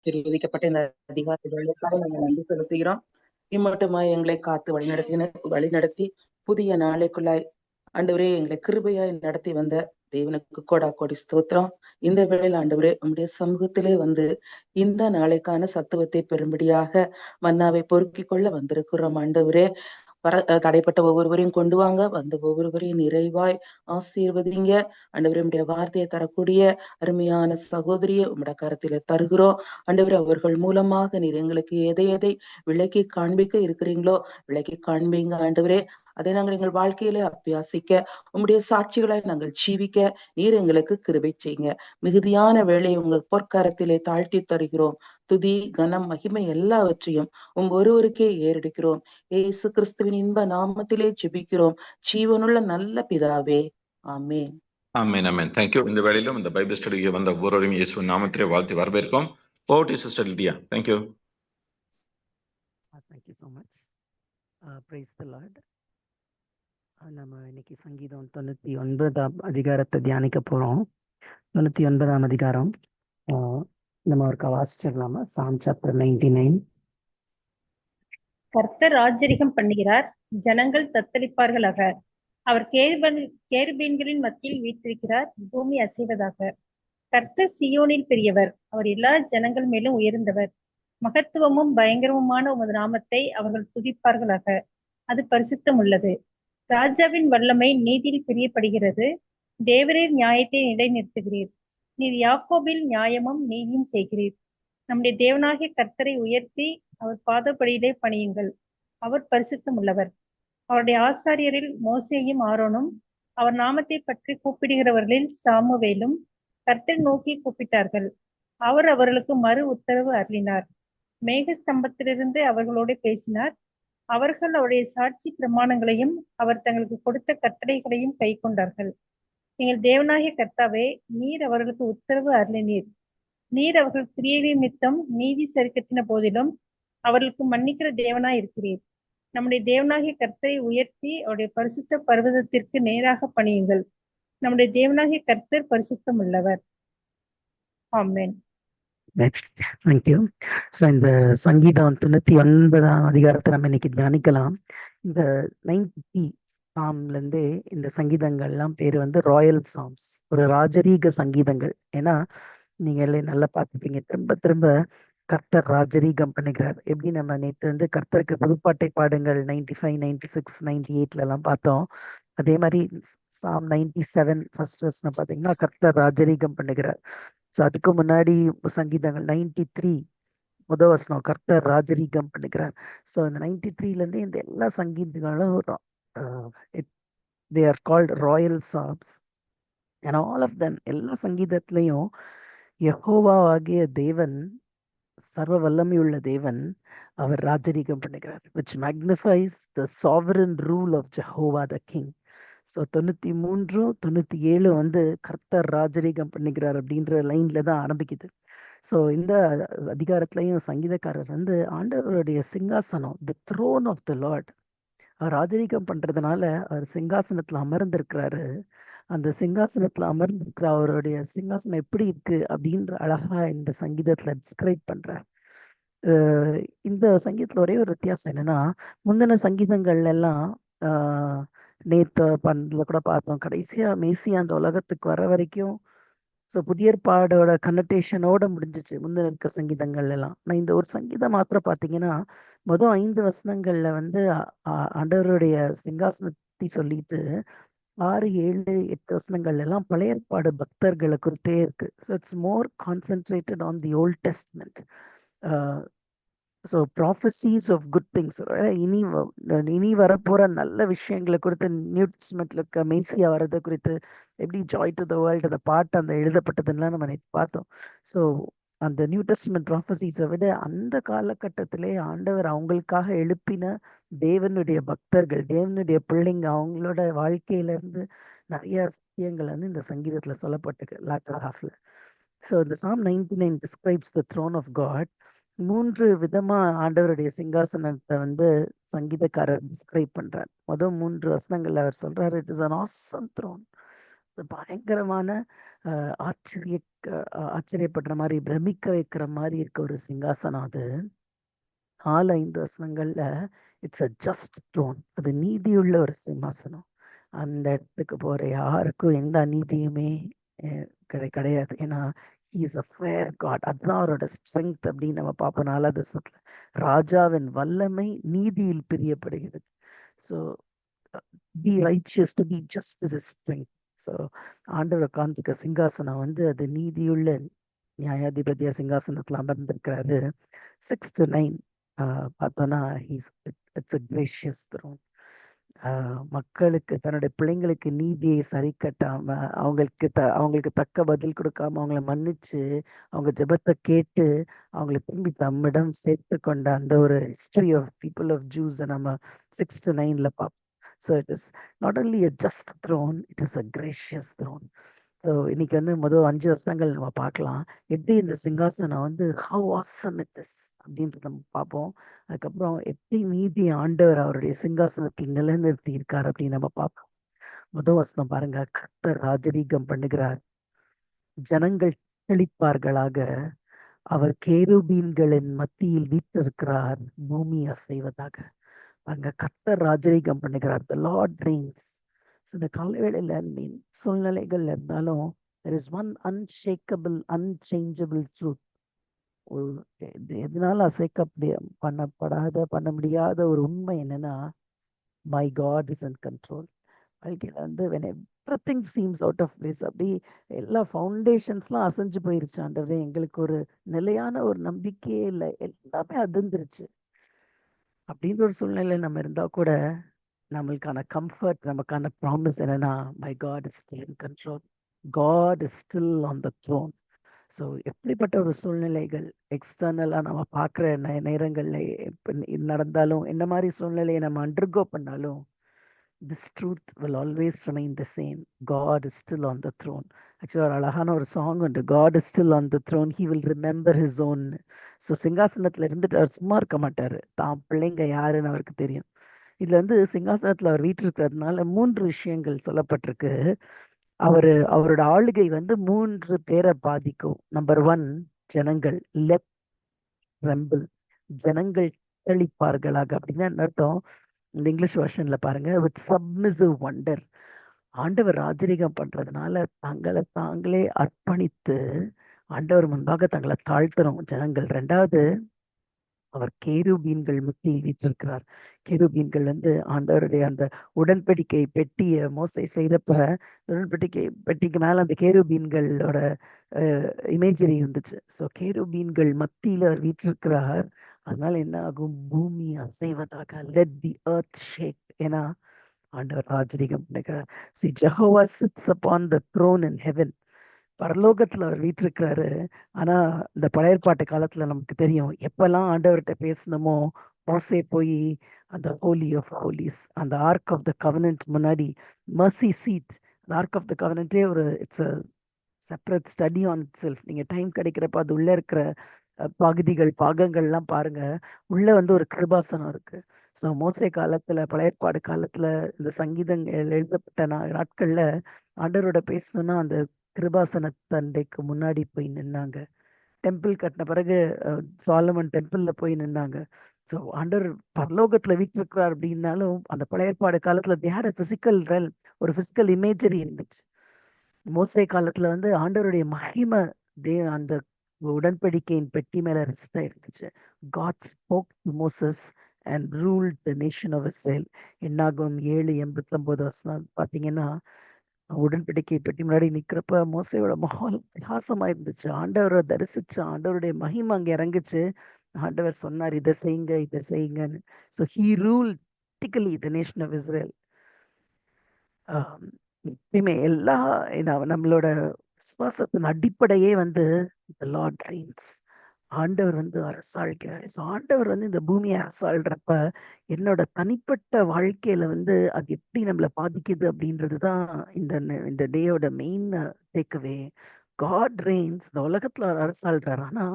ஆசீர்வதிக்கப்பட்ட இந்த அதிகாரிகளுக்காக நாங்கள் நன்றி செலுத்துகிறோம். இம்மட்டுமாய் எங்களை காத்து வழிநடத்தி புதிய நாளைக்குள்ளாய் ஆண்டவரே எங்களை கிருபையாய் நடத்தி வந்த தேவனுக்கு கோடி ஸ்தோத்திரம். இந்த வேளையில் ஆண்டவரே உம்முடைய சமூகத்திலே வந்து இந்த நாளைக்கான சத்துவத்தை பெறும்படியாக மன்னாவை பொறுக்கிக் கொள்ள வந்திருக்கிறோம். ஆண்டவரே தடைப்பட்ட ஒவ்வொருவரையும் கொண்டு வாங்க, வந்து ஒவ்வொருவரையும் நிறைவாய் ஆசீர்வதிங்க. ஆண்டவரே உம்முடைய வார்த்தையை தரக்கூடிய அருமையான சகோதரியை உம்முடைய கரத்தில தருகிறோம். ஆண்டவரே அவர்கள் மூலமாக நீர் எங்களுக்கு எதை எதை விளக்கி காண்பிக்க இருக்கிறீங்களோ விளக்கி காண்பீங்க. ஆண்டவரே அதை நாங்கள் எங்கள் வாழ்க்கையிலே அபியாசிக்க, உம்முடைய சாட்சிகளை நாங்கள் ஜீவிக்க நீர் எங்களுக்கு கிருபை செய்யுங்க. மிகுதியான வேளையை உங்கள் பொற்கரத்திலே தாழ்த்தி தருகிறோம். துதி கனம் மகிமை எல்லாவற்றையும் ஒருவருக்கே ஏறெடுக்கிறோம். இயேசு கிறிஸ்துவின் இன்ப நாமத்திலே ஜெபிக்கிறோம் ஜீவனுள்ள நல்ல பிதாவே, ஆமென். ஆமென், ஆமென். தேங்க்யூ. இந்த வேளையிலும் இந்த பைபிள் ஸ்டடிக்கு வந்த ஒவ்வொருவரையும் இயேசுவின் நாமத்திலே வாழ்த்தி வரவேற்கிறோம். Over to sister Lydia. Thank you. Thank you so much. Praise the Lord. நம்ம இன்னைக்கு சங்கீதம் 99ஆம் அதிகாரத்தை தியானிக்க போகிறோம். 99ஆம் அதிகாரம் நம்ம ஒரு வாசிச்சிடலாமா? சாம் சாப்டர் 99. கர்த்தர் ராஜரிகம் பண்ணுகிறார், ஜனங்கள் தத்தளிப்பார்களாக. அவர் கேருபீன்களின் மத்தியில் வீற்றிருக்கிறார், பூமி அசைவதாக. கர்த்தர் சியோனில் பெரியவர், அவர் எல்லா ஜனங்கள் மேலும் உயர்ந்தவர். மகத்துவமும் பயங்கரமுமான உமது நாமத்தை அவர்கள் துதிப்பார்களாக, அது பரிசுத்தம் உள்ளது. ராஜாவின் வல்லமை நீதியில் பிரியப்படுகிறது, தேவரீர் நியாயத்தை நிலைநிறுத்துகிறீர். நீர் யாக்கோபில் நியாயமும் நீதியும் செய்கிறீர். நம்முடைய தேவனாகிய கர்த்தரை உயர்த்தி அவர் பாதப்படியிலே பணியுங்கள், அவர் பரிசுத்தம் உள்ளவர். அவருடைய ஆசாரியரில் மோசேயும் ஆரோனும், அவர் நாமத்தை பற்றி கூப்பிடுகிறவர்களில் சாமுவேலும் கர்த்தரை நோக்கி கூப்பிட்டார்கள். அவர் அவர்களுக்கு மறு உத்தரவு அருளினார். மேக ஸ்தம்பத்திலிருந்து அவர்களோடு பேசினார். அவர்கள் அவருடைய சாட்சி பிரமாணங்களையும் அவர் தங்களுக்கு கொடுத்த கட்டளைகளையும் கை கொண்டார்கள். எங்கள் தேவனாகிய கர்த்தாவே, நீர் அவர்களுக்கு உத்தரவு அருளினீர். நீர் அவர்கள் கிரியைகளின் நிமித்தம் நீதி சரிக்கட்டின போதிலும் அவர்களுக்கு மன்னிக்கிற தேவனாய் இருக்கிறீர். நம்முடைய தேவனாகிய கர்த்தரை உயர்த்தி அவருடைய பரிசுத்த பர்வதத்திற்கு நேராக பணியுங்கள். நம்முடைய தேவனாகிய கர்த்தர் பரிசுத்தம் உள்ளவர். ஆமென். தேங்க்யூ. ஸோ இந்த சங்கீதம் 99ஆம் அதிகாரத்தை நம்ம இன்னைக்கு தியானிக்கலாம். இந்த 90 சாம்லேருந்தே இந்த சங்கீதங்கள்லாம் பேர் வந்து ராயல் சாம்ஸ், ஒரு ராஜரீக சங்கீதங்கள். ஏன்னா நீங்க எல்லாம் நல்லா பார்த்துப்பீங்க, திரும்ப திரும்ப கர்த்தர் ராஜரீகம் பண்ணுகிறார். எப்படி நம்ம நேற்று வந்து கர்த்தருக்கு புதுப்பாட்டை பாடுங்கள் 95, 96, 98 பார்த்தோம். அதே மாதிரி சாம் 97 ஃபர்ஸ்ட் வர்ஸ்ல பார்த்தீங்கன்னா கர்த்தர் ராஜரீகம் பண்ணுகிறார். ஸோ அதுக்கு முன்னாடி சங்கீதங்கள் 93 முதல் வசனம் கர்த்தர் ராஜரீகம் பண்ணுகிறார். ஸோ இந்த 93லேருந்து இந்த எல்லா சங்கீதங்களும் they are called royal psalms. And all of them, எல்லா சங்கீதத்திலையும் யெகோவா ஆகிய தேவன், சர்வ வல்லமையுள்ள தேவன், அவர் ராஜரீகம் பண்ணுகிறார், which magnifies the sovereign rule of Jehovah the King. So 93, 97 வந்து கர்த்தர் ராஜரீகம் பண்ணுகிறார் அப்படின்ற லைன்ல தான் ஆரம்பிக்குது. ஸோ இந்த அதிகாரத்திலையும் சங்கீதக்காரர் வந்து ஆண்டவருடைய சிங்காசனம், தி த்ரோன் ஆஃப் த லார்ட், அவர் ராஜரீகம் பண்றதுனால அவர் சிங்காசனத்துல அமர்ந்திருக்கிறாரு. அந்த சிங்காசனத்துல அமர்ந்திருக்கிற அவருடைய சிங்காசனம் எப்படி இருக்கு அப்படின்ற அழகா இந்த சங்கீதத்துல டிஸ்கிரைப் பண்றார். இந்த சங்கீதத்துல ஒரே ஒரு வித்தியாசம் என்னன்னா, முந்தின சங்கீதங்கள்ல எல்லாம் நேத்து பண்ணதுல கூட பார்த்தோம், கடைசியா மேசியா அந்த உலகத்துக்கு வர வரைக்கும் ஸோ புதிய ஏற்பாடோட கன்னடேஷனோட முடிஞ்சிச்சு முந்தின இருக்க சங்கீதங்கள் எல்லாம். நான் இந்த ஒரு சங்கீதம் மாத்திரம் பார்த்தீங்கன்னா மொதல் 5 வசனங்கள்ல வந்து ஆண்டவருடைய சிங்காசனத்தை சொல்லிட்டு 6, 7, 8 வசனங்கள்ல எல்லாம் பழைய ஏற்பாடு பக்தர்களை குறித்தே இருக்கு. So it's more concentrated on the old testament. So prophecies of good things, இனி வரப்போற நல்ல விஷயங்களை குறித்து, நியூ டெஸ்ட்மெண்ட்ல இருக்க மேசியா வர்றது குறித்து, எப்படி ஜாய் டு த வேர்ல்டு அந்த பாட்டு அந்த எழுதப்பட்டதுலாம் நம்ம பார்த்தோம். ஸோ அந்த நியூ டெஸ்ட்மெண்ட் ப்ராஃபஸீஸை விட அந்த காலகட்டத்திலே ஆண்டவர் அவங்களுக்காக எழுப்பின தேவனுடைய பக்தர்கள், தேவனுடைய பிள்ளைங்க, அவங்களோட வாழ்க்கையில இருந்து நிறைய சத்தியங்கள் வந்து இந்த சங்கீதத்துல சொல்லப்பட்டிருக்கு லாட்டர் ஹாஃப்ல. ஸோ இந்த psalm 99 describes the throne of God. 3 விதமா ஆண்டவருடைய சிங்காசனத்தை வந்து சங்கீதக்காரர் டிஸ்கிரைப் பண்றார். முதல் 3 வசனங்கள்ல அவர் சொல்றாரு, it is an awesome throne, பயங்கரமான ஆச்சரிய ஆச்சரியப்படுற மாதிரி, பிரமிக்க வைக்கிற மாதிரி இருக்க ஒரு சிங்காசனம் அது. 4-5 வசனங்கள்ல இட்ஸ் அ ஜஸ்ட் த்ரோன், அது நீதியுள்ள ஒரு சிம்மாசனம். அந்த இடத்துக்கு போற யாருக்கும் எந்த அநீதியுமே கிடையாது. ஏன்னா இஸ் அ ஃபேர் காட். அதுதான் அவரோட ஸ்ட்ரென்த் அப்படின்னு நம்ம பார்ப்போம் 4வது வசனத்துல. ராஜாவின் வல்லமை நீதியில் பிரியப்படுகிறது. So be righteous, to be just is strength. So ஆண்டவர் உட்கார்ந்துக்க சிங்காசனம் வந்து அது நீதியுள்ள நியாயாதிபதியா சிங்காசனத்துல அமர்ந்திருக்கிறாரு. 6 to 9 பார்த்தோன்னா இட்ஸ் அ கிரேஷியஸ் த்ரோன். மக்களுக்கு, தன்னுடைய பிள்ளைங்களுக்கு நீதியை சரி கட்டாம, அவங்களுக்கு தக்க பதில் கொடுக்காம, அவங்கள மன்னிச்சு, அவங்க ஜெபத்தை கேட்டு அவங்களை திரும்பி தம்மிடம் சேர்த்து கொண்ட அந்த ஒரு history of people of Jews நம்ம 6 to 9 பார்ப்போம். So it is not only a just throne, it is a gracious throne. So இன்னைக்கு வந்து முதல் 5 வருஷங்கள் நம்ம பார்க்கலாம் எப்படி இந்த சிங்காசனம் வந்து ஹவ் ஆசம் இட் இஸ் அப்படின்ட்டு நம்ம பார்ப்போம். அதுக்கப்புறம் எப்படி நீதி ஆண்டவர் அவருடைய சிங்காசனத்தில் நிலைநிறுத்தி இருக்கார் அப்படின்னு நம்ம பார்ப்போம். முதல் வசனம் பாருங்க, கர்த்தர் ராஜரீகம் பண்ணுகிறார், ஜனங்கள் தெளிப்பார்களாக, அவர் கேருபீன்களின் மத்தியில் வீற்றிருக்கிறார், பூமி அசைவதாக. அங்க கர்த்தர் ராஜரீகம் பண்ணுகிறார், the Lord reigns. இந்த காலவேளையில மீன் சூழ்நிலைகள் இருந்தாலும் there is one unshakable, unchangeable truth. எதனால பண்ண முடியாத ஒரு உண்மை என்னன்னா, my God is in control. வாழ்க்கையில வந்து when everything seems out of place, அப்படி எல்லா ஃபவுண்டேஷன்ஸ்லாம் அசைஞ்சு போயிருச்சு ஆண்டவரே, எங்களுக்கு ஒரு நிலையான ஒரு நம்பிக்கையே இல்லை, எல்லாமே அதிர்ந்துருச்சு அப்படின்ற ஒரு சூழ்நிலை நம்ம இருந்தா கூட நம்மளுக்கான கம்ஃபர்ட், நமக்கான ப்ராமிஸ் என்னன்னா, my God is still in control, God is still on the throne. So எப்படிப்பட்ட ஒரு சூழ்நிலைகள் எக்ஸ்டர்னலாக நம்ம பார்க்குற நேரங்களில் நடந்தாலும், என்ன மாதிரி சூழ்நிலையை நம்ம அண்டர்கோ பண்ணாலும், this truth will always remain the same. God is still on the throne. Actually ஒரு அழகான ஒரு சாங் உண்டு, God is still on the throne, he will remember his own. So சிங்காசனத்தில் இருந்துட்டு அவர் சும்மா இருக்க மாட்டார், தான் பிள்ளைங்க யாருன்னு அவருக்கு தெரியும். இதுல வந்து சிங்காசனத்துல அவர் வீற்றிருக்கிறதுனால 3 விஷயங்கள் சொல்லப்பட்டிருக்கு. அவரோட ஆளுகை வந்து 3 பேரை பாதிக்கும். நம்பர் 1, ஜனங்கள் லெட் ட்ரெம்பிள், ஜனங்கள் தெளிப்பார்களாக. அப்படின்னா என்ன அர்த்தம்? இந்த இங்கிலீஷ் வெர்ஷன்ல பாருங்க, வித் சப்மிசிவ் வண்டர். ஆண்டவர் ராஜரீகம் பண்றதுனால தங்களை தாங்களே அர்ப்பணித்து ஆண்டவர் முன்பாக தங்களை தாழ்த்தணும் ஜனங்கள். 2வது, அவர் கேருபீன்கள் மத்தியில் வீற்றிருக்கிறார். கேருபீன்கள் வந்து ஆண்டவருடைய அந்த உடன்படிக்கை பெட்டியை மோசே செய்தப்ப, உடன்படிக்கை பெட்டிக்கு மேல அந்த கேருபீன்களோட இமேஜரி இருந்துச்சு. ஸோ கேருபீன்கள் மத்தியில் அவர் வீற்றிருக்கிறார். அதனால என்ன ஆகும்? பூமி அசைவதாக, லெட் தி எர்த் ஷேக். ஏன்னா ஆண்டவர் ராஜரீகம் பண்ணுகிறார். See, Jehovah sits upon the throne in heaven. பரலோகத்துல அவர் வீற்றிருக்கிறாரு. ஆனா இந்த பழைய ஏற்பாட்டு காலத்துல நமக்கு தெரியும், எப்பெல்லாம் ஆண்டவர்கிட்ட பேசணுமோ மோசே போய் அந்த ஹோலி ஆஃப் ஹோலிஸ், அந்த ஆர்க் ஆஃப் த கவனன்ட் முன்னாடி, மர்சி சீட், அந்த ஆர்க் ஆஃப் த கவனன்ட்டே ஒரு it's a separate study on it self. நீங்க டைம் கிடைக்கிறப்ப அது உள்ள இருக்கிற பாகங்கள்லாம் பாருங்க. உள்ள வந்து ஒரு கிருபாசனம் இருக்கு. ஸோ மோசே காலத்துல, பழைய ஏற்பாடு காலத்துல, இந்த சங்கீதங்கள் எழுதப்பட்ட நாட்கள்ல ஆண்டவரோட பேசணும்னா அந்த கிருபாசன தண்டைக்கு முன்னாடி போய் நின்னாங்க. டெம்பிள் கட்டின பிறகு சாலமன் டெம்பிள்ல போய் நின்னாங்க. ஸோ ஆண்டவர் பரலோகத்துல வீற்றிருக்கிறார் அப்படின்னாலும், அந்த பழைய ஏற்பாடு காலத்துல they had a physical realm, ஒரு பிசிக்கல் இமேஜரி இருந்துச்சு. மோசே காலத்துல வந்து ஆண்டவருடைய மகிமை அந்த உடன்படிக்கையின் பெட்டி மேல ரெஸ்ட் இருந்துச்சு. God spoke to Moses and ruled the nation of Israel. என்னாகும் 7:89 பாத்தீங்கன்னா, உடன்படிக்கை பெட்டி முன்னாடி நிக்கிறப்ப மோசையோட முகம் பிரகாசமா இருந்துச்சு. ஆண்டவரை தரிசிச்சு ஆண்டவருடைய மகிமை அங்க இறங்குச்சு. ஆண்டவர் சொன்னார், இதை செய்யுங்க, இதை செய்யுங்கன்னு. So he rule the nation of Israel. எப்பயுமே எல்லா நம்மளோட விசுவாசத்தின் அடிப்படையே வந்து the Lord reigns. ஆண்டவர் வந்து அரசாழ்கிறார். ஸோ ஆண்டவர் வந்து இந்த பூமியை அரசாள்றப்ப என்னோட தனிப்பட்ட வாழ்க்கையில வந்து அது எப்படி நம்மளை பாதிக்குது அப்படின்றது தான் இந்த டேயோட மெயின் டேக்அவே. காட் ரெயின்ஸ், இந்த உலகத்துல அவர் அரசாள்றார். ஆனா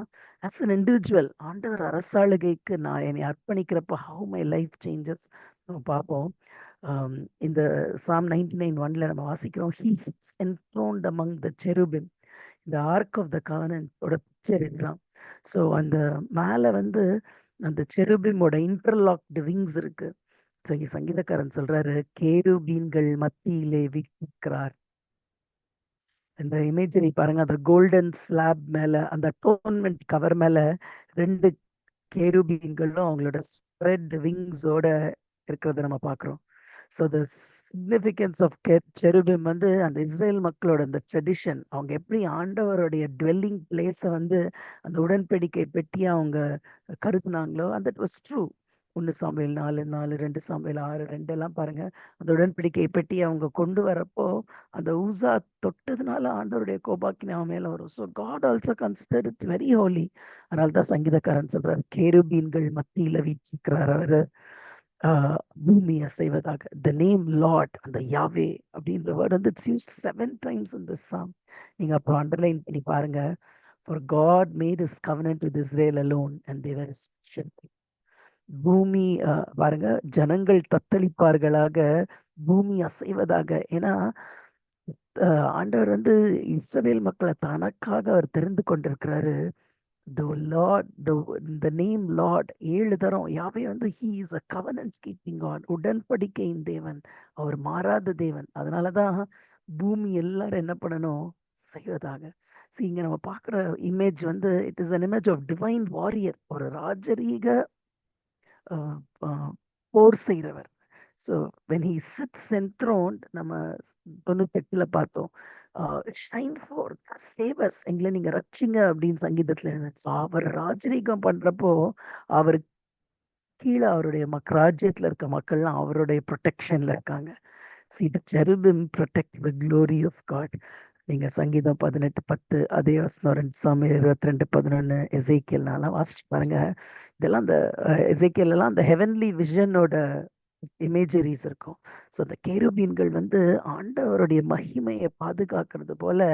ஆஸ் அன் இண்டிவிஜுவல் ஆண்டவர் அரசாளுகைக்கு நான் என்னை அர்ப்பணிக்கிறப்ப ஹவு மை லைஃப் சேஞ்சஸ் நம்ம பார்ப்போம். இந்த Psalm 99:1 நம்ம வாசிக்கிறோம், he sits enthroned among the cherubim. இந்த ஆர்க் ஆஃப் த கவனன்டோட பிக்சர் இதுதான். ஸோ அந்த மேலே வந்து அந்த செருபிமோட இன்டர்லாக்டு விங்ஸ் இருக்கு. ஸோ இங்கே சங்கீதக்காரன் சொல்றாரு, கேருபீன்கள் மத்தியிலே வீற்றிருக்கிறார். இந்த இமேஜரி பாருங்க, அந்த கோல்டன் ஸ்லாப் மேல அந்த அட்டோன்மெண்ட் கவர் மேல 2 கேருபீன்களும் அவங்களோட ஸ்ப்ரெட் விங்ஸோட இருக்கிறத நம்ம பார்க்குறோம். ஸோ த சிக்னிஃபிகன்ஸ் ஆஃப் செருபிம் வந்து அந்த இஸ்ரேல் மக்களோட அந்த ட்ரெடிஷன், அவங்க எப்படி ஆண்டவருடைய டுவெல்லிங் பிளேஸை வந்து அந்த உடன்படிக்கை பெட்டியை அவங்க கருதுனாங்களோ, அந்த it was true. 1 Samuel 4:4, 2 Samuel 6:2 எல்லாம் பாருங்க, அந்த உடன்படிக்கை பெட்டி அவங்க கொண்டு வரப்போ அந்த ஊசா தொட்டதுனால ஆண்டவருடைய கோபாக்கினை அவன் மேல வரும். So God also considered it's very holy. அதனால தான் சங்கீதக்காரன் சொல்றாரு, கேருபீன்கள் மத்தியில வீச்சிருக்கிறார் அவர், பூமி அசைவதாக. த நேம் லார்ட், அந்த யாவே அப்படின்ற வேர்ட் வந்து it's used 7 times in this psalm. நீங்க அப்புறம் அண்டர்லைன் பண்ணி பாருங்க. For God made his covenant with Israel alone and they were his special people. பூமி பாருங்க, ஜனங்கள் தத்தளிப்பார்களாக, பூமி அசைவதாக. ஏன்னா ஆண்டவர் வந்து இஸ்ரவேல் மக்களை தனக்காக அவர் தெரிந்து கொண்டிருக்கிறாரு. The Lord, the name Lord 7 தரம் யாவே வந்து he is a covenant keeping God, உடன்படிக்கையின் தேவன், அவர் மாறாத தேவன். அதனாலதான் பூமி எல்லாரும் என்ன பண்ணணும், செய்வதாக. இங்க நம்ம பார்க்குற இமேஜ் வந்து it is an image of divine warrior, ஒரு ராஜரீக போர் செய்கிறவர். So when he chits enthroned, நம்ம 98 பார்த்தோம், ஷைன் ஃபோர் சேவஸ், எங்களை நீங்க ரட்சிங்க அப்படின்னு சங்கீதத்துல இருந்துச்சு. அவர் ராஜரீகம் பண்றப்போ அவர் கீழே அவருடைய ராஜ்யத்துல இருக்க மக்கள்லாம் அவருடைய ப்ரொடெக்ஷன்ல இருக்காங்க. See, the cherubim protect the glory of God. நீங்க சங்கீதம் 18:10, அதே வசனம் 2 சாமுவேல் 22:11, எசேக்கியல் 4 வாசிச்சு பாருங்க. இதெல்லாம் அந்த எசேக்கியல் எல்லாம் அந்த ஹெவன்லி விஷனோட இமேஜரிஸ் இருக்கும். ஸோ அந்த கேருபீன்கள் வந்து ஆண்டவருடைய மகிமையை பாதுகாக்கிறது போல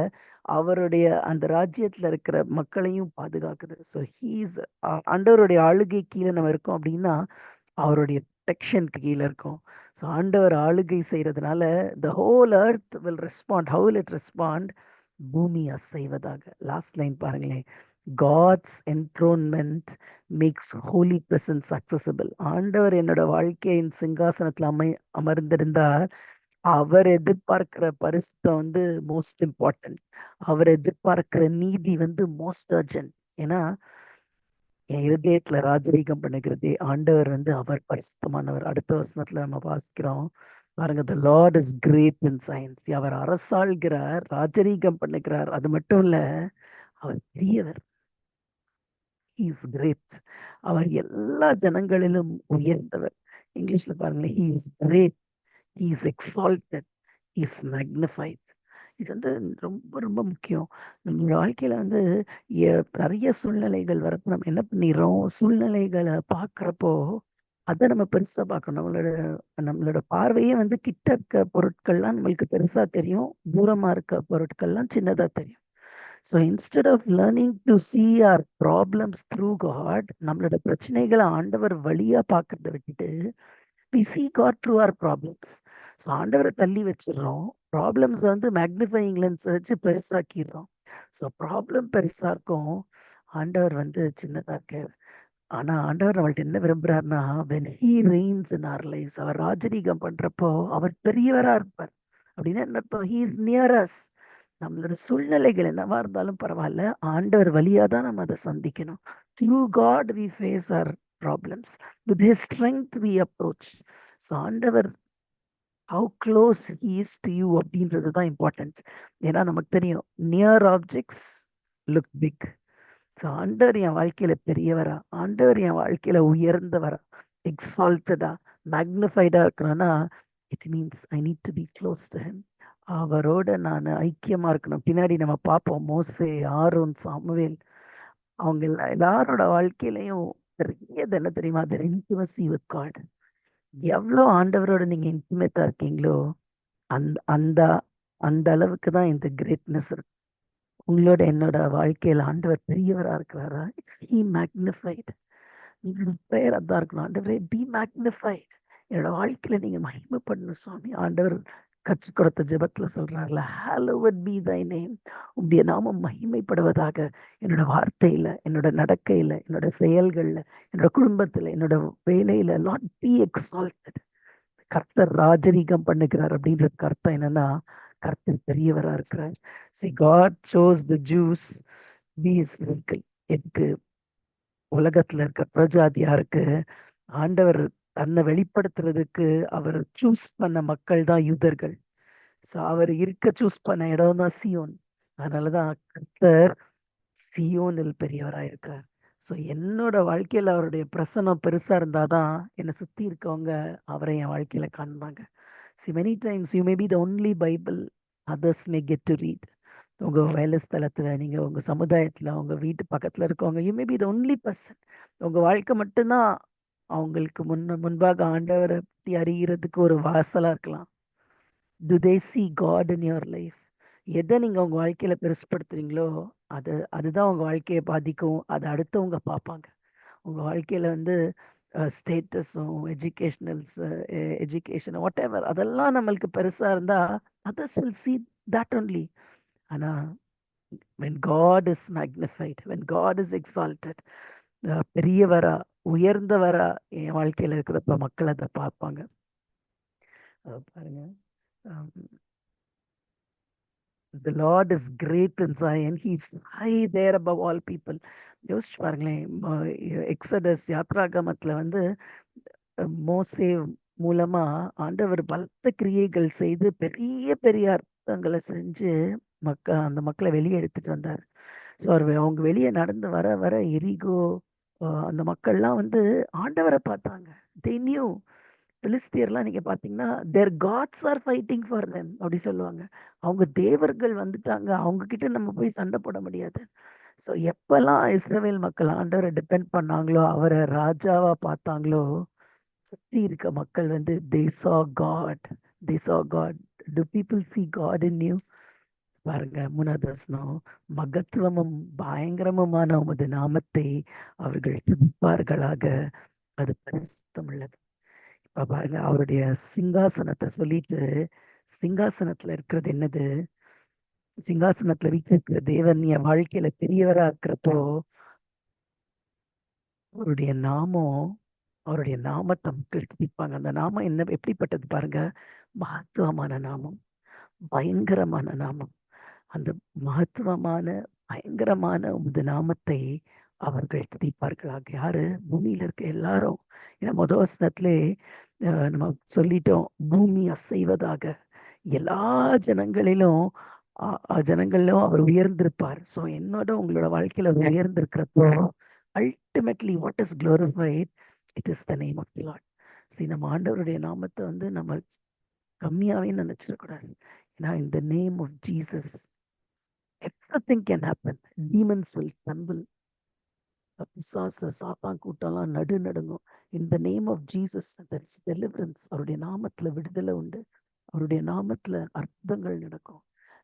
அவருடைய அந்த ராஜ்யத்துல இருக்கிற மக்களையும் பாதுகாக்குது. ஸோ ஹீஸ் ஆண்டவருடைய ஆளுகை கீழே நம்ம இருக்கோம் அப்படின்னா அவருடைய ப்ரொடெக்ஷனுக்கு கீழே இருக்கும். ஸோ ஆண்டவர் ஆளுகை செய்யறதுனால the whole earth will respond. How will it respond? பூமி அசைவதாக. லாஸ்ட் லைன் பாருங்களேன், God's enthronement makes holy presence accessible. ஆண்டவர் என்னோட வாழ்க்கையின் சிங்காசனத்துல அமர்ந்திருந்தால் அவர் எதிர்பார்க்கிற பரிசுத்தம் வந்து மோஸ்ட் இம்பார்ட்டன்ட். அவர் எதிர்பார்க்கிற நீதி வந்து மோஸ்ட் அர்ஜென்ட். ஏன்னா என் இருதயத்துல ராஜரீகம் பண்ணுகிறதே ஆண்டவர் வந்து அவர் பரிசுத்தமானவர். அடுத்த வசனத்துல நம்ம வாசிக்கிறோம் பாருங்க, the Lord is great in science. அவர் அரசாள்கிறார், ராஜரீகம் பண்ணுகிறார். அது மட்டும் இல்ல, அவர் பெரியவர். He is great. அவர் எல்லா ஜனங்களிலும் உயர்ந்தவர். இங்கிலீஷ்ல பாருங்களேன், he is great, he is exalted, he is magnified. இது வந்து ரொம்ப ரொம்ப முக்கியம். நம்ம வாழ்க்கையில வந்து நிறைய சூழ்நிலைகள் வரப்போ நம்ம என்ன பண்ணிடுறோம், சூழ்நிலைகளை பார்க்குறப்போ அதை நம்ம பெருசா பார்க்கணும். நம்மளோட பார்வையே வந்து கிட்ட இருக்க பொருட்கள்லாம் நம்மளுக்கு பெருசா தெரியும், தூரமா இருக்க பொருட்கள்லாம் சின்னதா தெரியும். So instead of learning to see our problems through God, நம்மளோட பிரச்சனைகளை ஆண்டவர் வழியா பார்க்கறத விட்டுட்டு we see God through our problems. So ஆண்டவரை தள்ளி வச்சிடுறோம், ப்ராப்ளம்ஸ் வந்து மேக்னிஃபையிங் லென்ஸ் வச்சு பெருசாக்கிடுறோம். ஸோ ப்ராப்ளம் பெருசா இருக்கும், ஆண்டவர் வந்து சின்னதா இருக்காரு. ஆனா ஆண்டவர் நம்மள்ட்ட என்ன விரும்புறாருன்னா, when he reigns in our lives, அவர் ராஜரீகம் பண்றப்போ அவர் பெரியவரா இருப்பார். அப்படின்னா என்ன அர்த்தம்? he is near us. நம்மளோட சூழ்நிலைகள் என்னவா இருந்தாலும் பரவாயில்ல, ஆண்டவர் வழியா தான் நம்ம அதை சந்திக்கணும். through God we face our problems, with his strength we approach. So ஆண்டவர் how close he is to you அப்படின்றது தான் இம்பார்ட்டன்ஸ். ஏன்னா நமக்கு தெரியும், near objects look big. So ஆண்டவர் என் வாழ்க்கையில பெரியவரா, ஆண்டவர் என் வாழ்க்கையில உயர்ந்தவரா, எக்ஸால்டடா, மேக்னிஃபைடா இருக்கணும்னா it means I need to be close to him. அவரோட நான் ஐக்கியமா இருக்கணும். பின்னாடி நம்ம பார்ப்போம், மோசே, ஆரோன், சாமுவேல், அவங்க எல்லாரோட வாழ்க்கையிலையும் பெரியது என்ன தெரியுமா, their intimacy with God. எவ்வளோ ஆண்டவரோட நீங்க இன்டிமேட்டா இருக்கீங்களோ அந்த அந்த அந்த அளவுக்கு தான் இந்த கிரேட்னஸ் இருக்கு. உங்களோட என்னோட வாழ்க்கையில ஆண்டவர் பெரியவரா இருக்கிறாரா? It's he magnified. உங்களோட ப்ரேயர் அதான் இருக்கணும், ஆண்டவரே பி மேக்னிஃபைட், என்னோட வாழ்க்கையில நீங்க மகிமைப்படணும் சுவாமி. ஆண்டவர் கற்றுக் கொடுத்த ஜெபத்துல சொல்றாருல, hallowed be thy name. உம்முடைய நாமம் மகிமைப்படுவதாக. என்னோட வார்த்தையில, என்னோட நடக்கையில, என்னோட செயல்கள்ல, என்னோட குடும்பத்துல, என்னோட வேலையில, லார்ட் பி எக்ஸால்டட். கர்த்தர் ராஜரீகம் பண்ணுகிறார் அப்படின்றதுக்கு அர்த்தம் என்னன்னா, கர்த்தர் பெரியவரா இருக்கிறார். See, God chose the Jews be his vehicle. எதுக்கு? உலகத்துல இருக்க பிரஜாதியாருக்கு ஆண்டவர் தன்னை வெளிப்படுத்துறதுக்கு அவர் சூஸ் பண்ண மக்கள் தான் யூதர்கள். ஸோ அவர் இருக்க சூஸ் பண்ண இடம் தான் சியோன். அதனாலதான் கர்த்தர் சியோனில் பெரியவராக இருக்கார். ஸோ என்னோட வாழ்க்கையில அவருடைய பிரசனம் பெருசா இருந்தாதான் என்னை சுத்தி இருக்கவங்க அவரை என் வாழ்க்கையில காண்பாங்க. See, many times you may be the only Bible others may get to read. உங்க வேலை ஸ்தலத்துல, நீங்க உங்க சமுதாயத்துல, உங்க வீட்டு பக்கத்துல இருக்கவங்க, you may be the only person. உங்க வாழ்க்கை மட்டும்தான் அவங்களுக்கு முன்பாக ஆண்டவரை பத்தி அறிகிறதுக்கு ஒரு வாசலா இருக்கலாம். Do they see God in your life? எதை நீங்க உங்க வாழ்க்கையில பெருசுப்படுத்துறீங்களோ அதுதான் உங்க வாழ்க்கையை பாதிக்கும். அதை அடுத்தவங்க பார்ப்பாங்க. உங்க வாழ்க்கையில வந்து ஸ்டேட்டஸும் எஜுகேஷன் வாட் எவர் அதெல்லாம் நம்மளுக்கு பெருசா இருந்தா others will see that only. ஆனா when God is magnified, when God is exalted, பெரியவரா உயர்ந்தவரா என் வாழ்க்கையில இருக்கிறப்ப மக்கள் அதை பார்ப்பாங்க. பாருங்க, the Lord is great in Zion, he is high there above all people. யோசிச்சு பாருங்களேன், எக்ஸடஸ் யாத்ராகமத்துல வந்து மோசே மூலமா ஆண்டவர் பலத்த கிரியைகள் செய்து பெரிய பெரிய அர்த்தங்களை செஞ்சு அந்த மக்களை வெளியே எடுத்துட்டு வந்தார். ஸோ அவங்க வெளியே நடந்து வர வர எரிகோ அந்த மக்கள்லாம் வந்து ஆண்டவரை பார்த்தாங்க. they knew. பிலிஸ்தியர்லாம் நீங்க பாத்தீங்கன்னா their gods are fighting for them அப்படி சொல்லுவாங்க. அவங்க தேவர்கள் வந்துட்டாங்க, அவங்க கிட்ட நம்ம போய் சண்டை போட முடியாது. ஸோ எப்பெல்லாம் இஸ்ரவேல் மக்கள் ஆண்டவரை டிபெண்ட் பண்ணாங்களோ, அவரை ராஜாவா பார்த்தாங்களோ, சுத்தி இருக்க மக்கள் வந்து they saw God. They saw God. Do people see God in you? பாருங்க, 3வது வசனம், மகத்துவமும் பயங்கரமுமான உமது நாமத்தை அவர்கள் துதிப்பார்களாக, அது பரிசுத்தம் உள்ளது. இப்ப பாருங்க, அவருடைய சிங்காசனத்தை சொல்லிட்டு, சிங்காசனத்துல இருக்கிறது என்னது? சிங்காசனத்துல வீட்டிருக்கிற தேவன் என் வாழ்க்கையில பெரியவரா இருக்கிறப்போ அவருடைய நாமம், அவருடைய நாமத்தை மக்கள் துதிப்பாங்க. அந்த நாமம் என்ன, எப்படிப்பட்டது பாருங்க? மகத்துவமான நாமம், பயங்கரமான நாமம். அந்த மகத்துவமான பயங்கரமான உமது நாமத்தை அவர்கள் துதிப்பார்களாக. யாரு? பூமியில இருக்க எல்லாரும். ஏன்னா முதல் வசனத்திலே நம்ம சொல்லிட்டோம், பூமி அசைவதாக. எல்லா ஜனங்களிலும் அவர் உயர்ந்திருப்பார். ஸோ என்னோட உங்களோட வாழ்க்கையில உயர்ந்திருக்கிறப்போ ultimately what is glorified, it is the name of the Lord. சரி, நம்ம ஆண்டவருடைய நாமத்தை வந்து நம்ம கம்மியாவே நினைச்சிடக்கூடாது. ஏன்னா in the name of Jesus everything can happen. Demons will tremble. பிசாசு சாத்தான் கூட்டம்லாம் நடுங்கும். In the name of Jesus there is deliverance. அவருடைய நாமத்துல விடுதலை உண்டு. அவருடைய நாமத்துல அற்புதங்கள் நடக்கும்.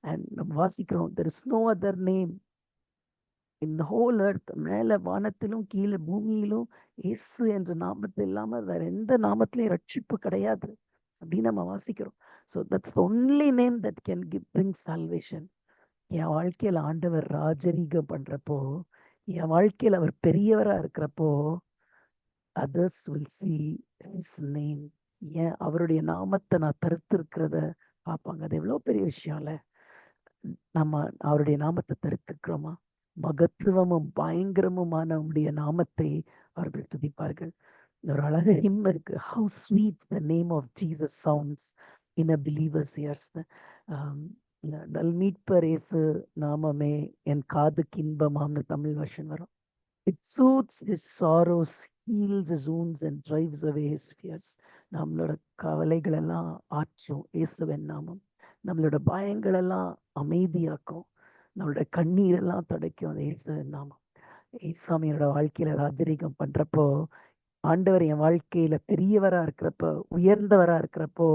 And நம்ம வாசிக்கிறோம், there is no other name in the whole earth. மேல வானத்திலும் கீழே பூமியிலும் இயேசு என்ற நாமத்தை இல்லாம வேற எந்த நாமத்திலையும் ரட்சிப்பு கிடையாது அப்படின்னு நம்ம வாசிக்கிறோம். So that's the only name that can bring salvation. என் வாழ்க்கையில ஆண்டவர் ராஜரீகம் பண்றப்போ, என் வாழ்க்கையில அவர் பெரியவரா இருக்கிறப்போ others will see his name. ஏன் அவருடைய நாமத்தை நான் தரித்திருக்கிறத பார்ப்பாங்க. அது எவ்வளவு பெரிய விஷயம்ல. நம்ம அவருடைய நாமத்தை தரித்திருக்கிறோமா? மகத்துவமும் பயங்கரமுமான உடைய நாமத்தை அவர்கள் துதிப்பார்கள். ஒரு அழகு ஹிம் இருக்கு, how sweet the name of Jesus sounds in a believer's ears. மீட்பர் இயேசு நாமமே என் காதுக்கு இன்பமாம்னு தமிழ் வருஷன் வரும். It soothes his sorrows, heals his wounds and drives away his fears. நம்மளோட கவலைகள் எல்லாம் ஆற்றும் இயேசுவின் நாமம். நம்மளோட பயங்கள் எல்லாம் அமைதியாக்கும். நம்மளோட கண்ணீர் எல்லாம் துடைக்கும் அந்த இயேசுவின் நாமம். இயேசாமி என்னோட வாழ்க்கையில ராஜரீகம் பண்றப்போ, ஆண்டவர் என் வாழ்க்கையில பெரியவரா இருக்கிறப்போ, உயர்ந்தவரா இருக்கிறப்போ